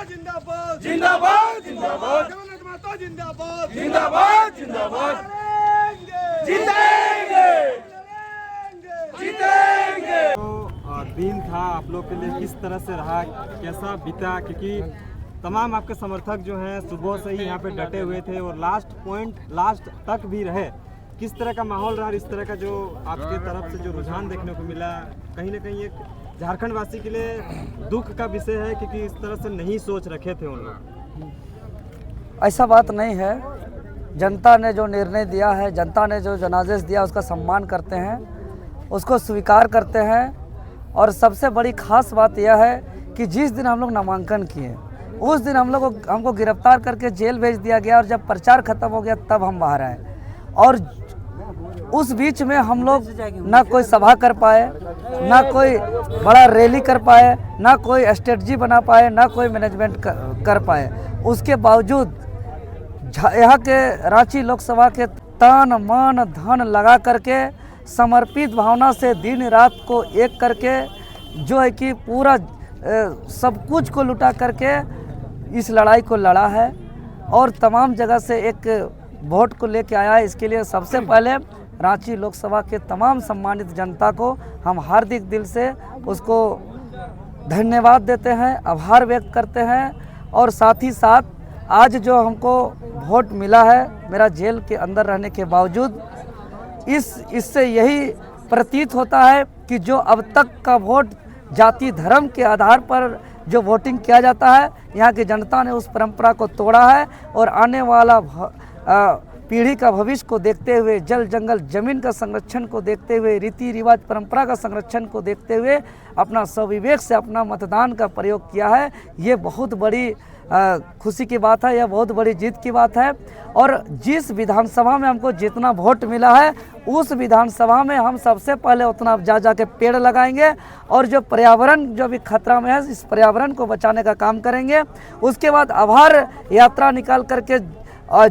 माता जिंदाबाद जिंदाबाद जिंदाबाद जगन्नाथ माता जिंदाबाद जिंदाबाद जिंदाबाद जीतेंगे जीतेंगे। तो दिन था आप लोग के लिए किस तरह से रहा, कैसा बीता, क्योंकि तमाम आपके समर्थक जो हैं सुबह से ही यहाँ पे डटे हुए थे और लास्ट तक भी रहे। किस तरह का माहौल रहा, इस तरह का जो आपके तरफ से जो रुझान देखने को मिला, कहीं ना कहीं एक झारखंड वासी के लिए दुख का विषय है, क्योंकि इस तरह से नहीं सोच रखे थे उन लोग। ऐसा बात नहीं है। जनता ने जो निर्णय दिया है, जनता ने जो जनादेश दिया, उसका सम्मान करते हैं, उसको स्वीकार करते हैं। और सबसे बड़ी खास बात यह है कि जिस दिन हम लोग नामांकन किए उस दिन हमको गिरफ्तार करके जेल भेज दिया गया, और जब प्रचार खत्म हो गया तब हम बाहर आए। और उस बीच में हम लोग ना कोई सभा कर पाए, ना कोई बड़ा रैली कर पाए, ना कोई स्ट्रेटजी बना पाए, ना कोई मैनेजमेंट कर पाए। उसके बावजूद यहाँ के रांची लोकसभा के तन मन धन लगा करके समर्पित भावना से दिन रात को एक करके जो है कि पूरा सब कुछ को लुटा करके इस लड़ाई को लड़ा है और तमाम जगह से एक वोट को लेके आया है। इसके लिए सबसे पहले रांची लोकसभा के तमाम सम्मानित जनता को हम हार्दिक दिल से उसको धन्यवाद देते हैं, आभार व्यक्त करते हैं। और साथ ही साथ आज जो हमको वोट मिला है, मेरा जेल के अंदर रहने के बावजूद, इससे यही प्रतीत होता है कि जो अब तक का वोट जाति धर्म के आधार पर जो वोटिंग किया जाता है, यहाँ की जनता ने उस परंपरा को तोड़ा है। और आने वाला पीढ़ी का भविष्य को देखते हुए, जल जंगल जमीन का संरक्षण को देखते हुए, रीति रिवाज परंपरा का संरक्षण को देखते हुए अपना स्वविवेक से अपना मतदान का प्रयोग किया है। ये बहुत बड़ी खुशी की बात है, यह बहुत बड़ी जीत की बात है। और जिस विधानसभा में हमको जितना वोट मिला है, उस विधानसभा में हम सबसे पहले उतना जा के पेड़ लगाएंगे और जो पर्यावरण जो भी खतरा में है, इस पर्यावरण को बचाने का काम करेंगे। उसके बाद आभार यात्रा निकाल करके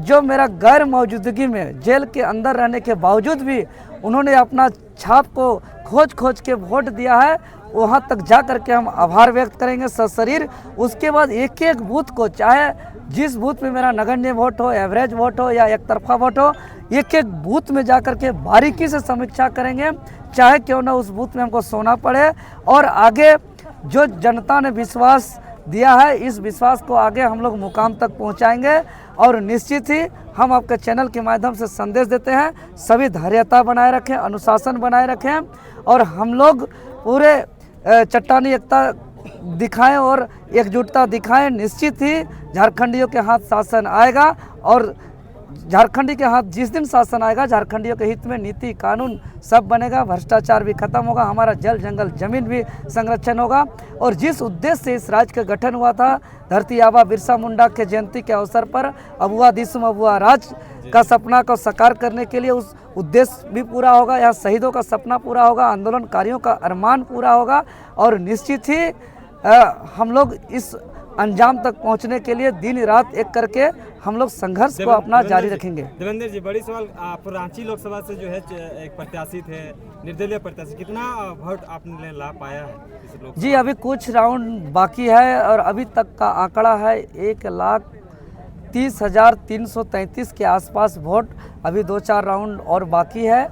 जो मेरा गैर मौजूदगी में जेल के अंदर रहने के बावजूद भी उन्होंने अपना छाप को खोज के वोट दिया है, वहाँ तक जा करके हम आभार व्यक्त करेंगे सशरीर। उसके बाद एक एक बूथ को, चाहे जिस बूथ में मेरा नगण्य वोट हो, एवरेज वोट हो या एक तरफा वोट हो, एक एक बूथ में जा करके बारीकी से समीक्षा करेंगे, चाहे क्यों ना उस बूथ में हमको सोना पड़े। और आगे जो जनता ने विश्वास दिया है, इस विश्वास को आगे हम लोग मुकाम तक पहुंचाएंगे। और निश्चित ही हम आपके चैनल के माध्यम से संदेश देते हैं, सभी धैर्यता बनाए रखें, अनुशासन बनाए रखें और हम लोग पूरे चट्टानी एकता दिखाएं और एकजुटता दिखाएं। निश्चित ही झारखंडियों के हाथ शासन आएगा और झारखंडी के हाथ जिस दिन शासन आएगा, झारखंडियों के हित में नीति कानून सब बनेगा, भ्रष्टाचार भी खत्म होगा, हमारा जल जंगल जमीन भी संरक्षण होगा। और जिस उद्देश्य से इस राज्य का गठन हुआ था, धरती आबा बिरसा मुंडा के जयंती के अवसर पर अबुआ दिसुम अबुआ राज का सपना को साकार करने के लिए, उस उद्देश्य भी पूरा होगा। यहाँ शहीदों का सपना पूरा होगा, आंदोलनकारियों का अरमान पूरा होगा। और निश्चित ही हम लोग इस अंजाम तक पहुंचने के लिए दिन रात एक करके हम लोग संघर्ष को अपना जारी रखेंगे। देवेंद्र जी, बड़ी सवाल, आप रांची लोकसभा से जो है एक प्रत्याशी थे, निर्दलीय प्रत्याशी, कितना वोट आपने ला पाया है? जी, अभी कुछ राउंड बाकी है और अभी तक का आंकड़ा है 1,30,333 के आसपास वोट। अभी 2-4 राउंड और बाकी है।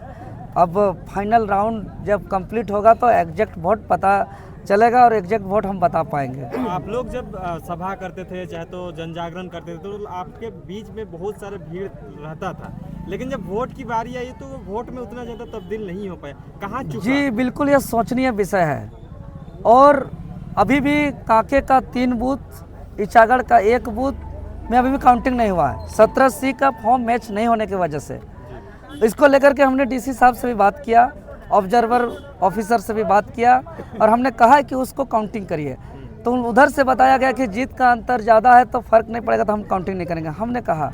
अब फाइनल राउंड जब कंप्लीट होगा तो एग्जैक्ट वोट पता चलेगा और एग्जैक्ट वोट हम बता पाएंगे। आप लोग जब सभा करते थे, चाहे तो जन जागरण करते थे, तो आपके बीच में बहुत सारे भीड़ रहता था, लेकिन जब वोट की बारी आई तो वोट में उतना ज़्यादा तब्दील नहीं हो पाया, कहाँ चुका? जी बिल्कुल, यह सोचनीय विषय है। और अभी भी कांके का 3 बूथ, इचागढ़ का 1 बूथ में अभी भी काउंटिंग नहीं हुआ है। 17C का फॉर्म मैच नहीं होने की वजह से इसको लेकर के हमने DC साहब से भी बात किया, ऑब्जर्वर ऑफिसर से भी बात किया और हमने कहा है कि उसको काउंटिंग करिए। तो उधर से बताया गया कि जीत का अंतर ज़्यादा है तो फ़र्क नहीं पड़ेगा, तो हम काउंटिंग नहीं करेंगे। हमने कहा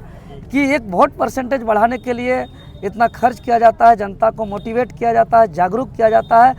कि एक वोट परसेंटेज बढ़ाने के लिए इतना खर्च किया जाता है, जनता को मोटिवेट किया जाता है, जागरूक किया जाता है,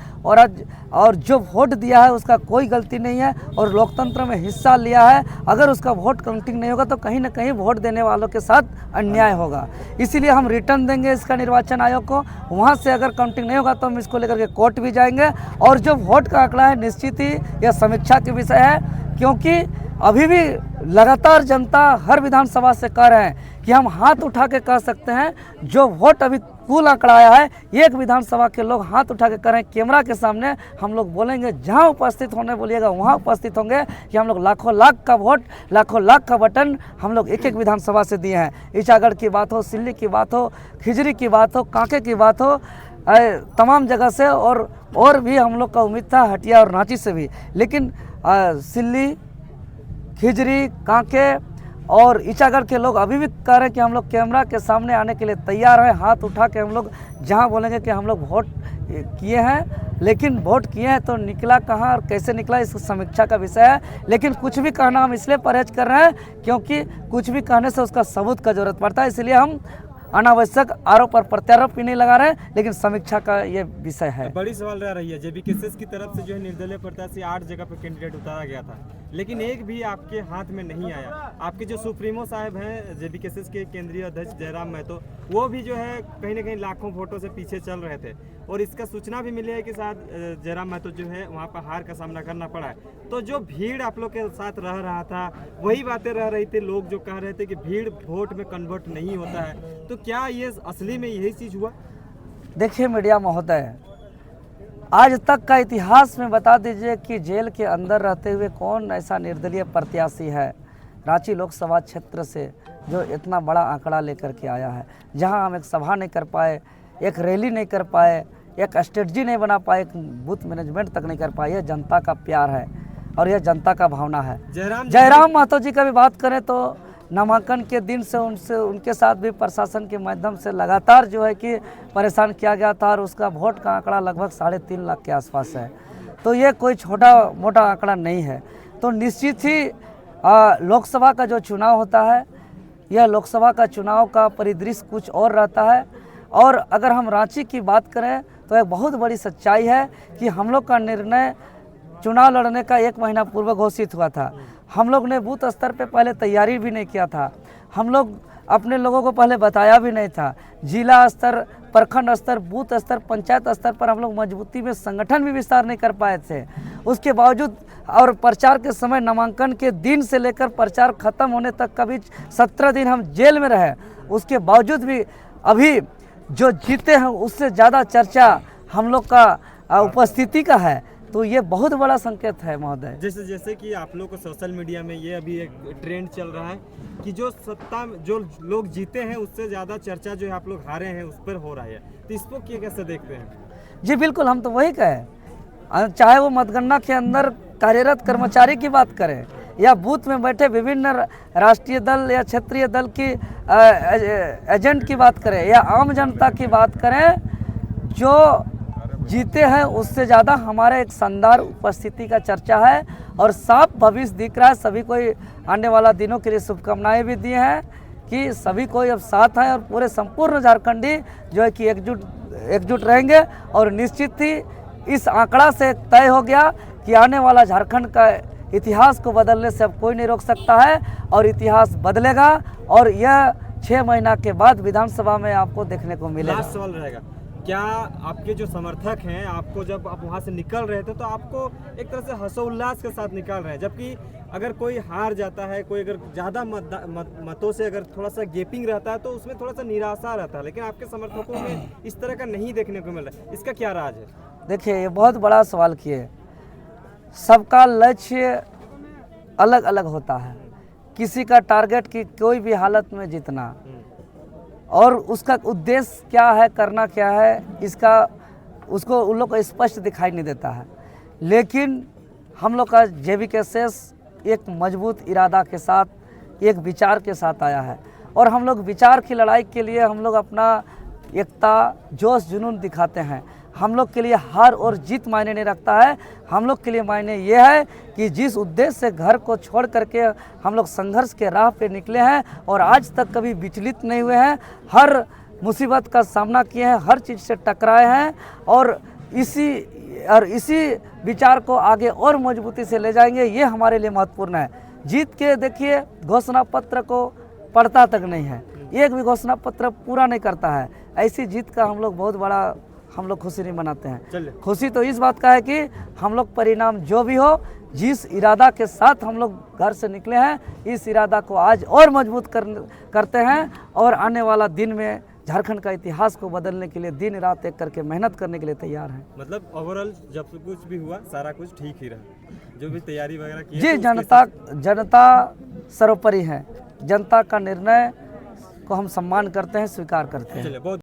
और जो वोट दिया है उसका कोई गलती नहीं है और लोकतंत्र में हिस्सा लिया है। अगर उसका वोट काउंटिंग नहीं होगा तो कहीं ना कहीं वोट देने वालों के साथ अन्याय होगा। इसीलिए हम रिटर्न देंगे इसका निर्वाचन आयोग को। वहाँ से अगर काउंटिंग नहीं होगा तो हम इसको लेकर के कोर्ट भी जाएंगे। और जो वोट का आंकड़ा है, निश्चित ही यह समीक्षा के विषय है, क्योंकि अभी भी लगातार जनता हर विधानसभा से कह रहे हैं कि हम हाथ उठा के कह सकते हैं जो वोट अभी कुल आंकड़ा आया है, एक विधानसभा के लोग हाथ उठा के कह रहे हैं कैमरा के सामने हम लोग बोलेंगे, जहां उपस्थित होने बोलिएगा वहां उपस्थित होंगे कि हम लोग लाखों लाख का वोट, लाखों लाख का बटन हम लोग एक एक विधानसभा से दिए हैं। ईचागढ़ की बात हो, सिल्ली की बात हो, खिजरी की बात हो, कांके की बात हो, तमाम जगह से और भी हम लोग का उम्मीद था हटिया और रांची से भी, लेकिन सिल्ली, खिजरी, कांके और ईचागढ़ के लोग अभी भी कह रहे हैं कि हम लोग कैमरा के सामने आने के लिए तैयार हैं। हाथ उठा के हम लोग जहां बोलेंगे कि हम लोग वोट किए हैं, लेकिन वोट किए हैं तो निकला कहां और कैसे निकला इस समीक्षा का विषय है। लेकिन कुछ भी कहना हम इसलिए परहेज कर रहे हैं क्योंकि कुछ भी कहने से उसका सबूत का जरूरत पड़ता है, इसलिए हम अनावश्यक आरोप और प्रत्यारोप भी नहीं लगा रहे हैं, लेकिन समीक्षा का ये विषय है। बड़ी सवाल रह रही है, जेबीकेएसएस की तरफ से जो है निर्दलीय प्रत्याशी 8 जगह पर कैंडिडेट उतारा गया था, लेकिन एक भी आपके हाथ में नहीं आया। आपके जो सुप्रीमो साहब हैं जेबीकेएसएस के केंद्रीय अध्यक्ष जयराम महतो, वो भी जो है कहीं ना कहीं लाखों वोटों से पीछे चल रहे थे और इसका सूचना भी मिली है कि शायद जयराम महतो जो है वहाँ पर हार का सामना करना पड़ा है। तो जो भीड़ आप लोग के साथ रह रहा था वही बातें रह रही थी, लोग जो कह रहे थे कि भीड़ वोट में कन्वर्ट नहीं होता है, तो क्या ये असली में यही चीज़ हुआ? देखिए मीडिया महोदय, आज तक का इतिहास में बता दीजिए कि जेल के अंदर रहते हुए कौन ऐसा निर्दलीय प्रत्याशी है रांची लोकसभा क्षेत्र से जो इतना बड़ा आंकड़ा लेकर के आया है, जहां हम एक सभा नहीं कर पाए, एक रैली नहीं कर पाए, एक स्ट्रेटजी नहीं बना पाए, एक बूथ मैनेजमेंट तक नहीं कर पाए। यह जनता का प्यार है और यह जनता का भावना है। जयराम महतो जी का भी बात करें तो नामांकन के दिन से उनके साथ भी प्रशासन के माध्यम से लगातार जो है कि परेशान किया गया था और उसका वोट का आंकड़ा लगभग 3.5 लाख के आसपास है। तो ये कोई छोटा मोटा आंकड़ा नहीं है। तो निश्चित ही लोकसभा का जो चुनाव होता है, यह लोकसभा का चुनाव का परिदृश्य कुछ और रहता है। और अगर हम रांची की बात करें तो एक बहुत बड़ी सच्चाई है कि हम लोग का निर्णय चुनाव लड़ने का 1 महीना पूर्व घोषित हुआ था। हम लोग ने बूथ स्तर पे पहले तैयारी भी नहीं किया था, हम लोग अपने लोगों को पहले बताया भी नहीं था। जिला स्तर, प्रखंड स्तर, बूथ स्तर, पंचायत स्तर पर हम लोग मजबूती में संगठन भी विस्तार नहीं कर पाए थे। उसके बावजूद और प्रचार के समय नामांकन के दिन से लेकर प्रचार खत्म होने तक का भी 17 दिन हम जेल में रहे। उसके बावजूद भी अभी जो जीते हैं उससे ज़्यादा चर्चा हम लोग का उपस्थिति का है। तो ये बहुत बड़ा संकेत है महोदय। जैसे कि आप लोग को सोशल मीडिया में ये अभी एक ट्रेंड चल रहा है कि जो सत्ता जो लोग जीते हैं उससे ज़्यादा चर्चा जो है आप लोग हारे हैं उस पर हो रहा है, तो इसको कैसे देखते हैं? जी बिल्कुल, हम तो वही कहें, चाहे वो मतगणना के अंदर कार्यरत कर्मचारी की बात करें या बूथ में बैठे विभिन्न राष्ट्रीय दल या क्षेत्रीय दल की एजेंट की बात करें या आम जनता की बात करें, जो जीते हैं उससे ज़्यादा हमारे एक शानदार उपस्थिति का चर्चा है और साफ भविष्य दिख रहा है। सभी कोई आने वाला दिनों के लिए शुभकामनाएं भी दी हैं कि सभी कोई अब साथ हैं और पूरे संपूर्ण झारखंडी जो है कि एकजुट रहेंगे। और निश्चित ही इस आंकड़ा से तय हो गया कि आने वाला झारखंड का इतिहास को बदलने से अब कोई नहीं रोक सकता है और इतिहास बदलेगा और यह 6 महीना के बाद विधानसभा में आपको देखने को मिलेगा। लास्ट सवाल रहेगा, क्या आपके जो समर्थक हैं आपको जब आप वहाँ से निकल रहे थे तो आपको एक तरह से हर्षोल्लास के साथ निकाल रहे हैं, जबकि अगर कोई हार जाता है, कोई अगर ज़्यादा मतों से अगर थोड़ा सा गैपिंग रहता है तो उसमें थोड़ा सा निराशा रहता है, लेकिन आपके समर्थकों में इस तरह का नहीं देखने को मिल रहा है, इसका क्या राज है? देखिए, ये बहुत बड़ा सवाल किए। सबका लक्ष्य अलग अलग होता है, किसी का टारगेट की कोई भी हालत में जीतना और उसका उद्देश्य क्या है, करना क्या है, इसका उसको उन लोग को स्पष्ट दिखाई नहीं देता है। लेकिन हम लोग का जेबीकेएसएस एक मजबूत इरादा के साथ, एक विचार के साथ आया है और हम लोग विचार की लड़ाई के लिए हम लोग अपना एकता, जोश, जुनून दिखाते हैं। हम लोग के लिए हार और जीत मायने नहीं रखता है, हम लोग के लिए मायने ये है कि जिस उद्देश्य से घर को छोड़ करके हम लोग संघर्ष के राह पे निकले हैं और आज तक कभी विचलित नहीं हुए हैं, हर मुसीबत का सामना किए हैं, हर चीज़ से टकराए हैं और इसी विचार को आगे और मजबूती से ले जाएंगे। ये हमारे लिए महत्वपूर्ण है। जीत के देखिए, घोषणा पत्र को पढ़ता तक नहीं है, एक भी घोषणा पत्र पूरा नहीं करता है। ऐसी जीत का हम लोग बहुत बड़ा खुशी नहीं मनाते हैं। खुशी तो इस बात का है कि हम लोग परिणाम जो भी हो जिस इरादा के साथ हम लोग घर से निकले हैं, इस इरादा को आज और मजबूत करते हैं और आने वाला दिन में झारखंड का इतिहास को बदलने के लिए दिन रात एक करके मेहनत करने के लिए तैयार हैं। मतलब ओवरऑल जब कुछ भी हुआ सारा कुछ ठीक ही रहा, जो भी तैयारी वगैरह की जी, जनता सर्वोपरि है। जनता का निर्णय को हम सम्मान करते हैं, स्वीकार करते हैं। चलिए बहुत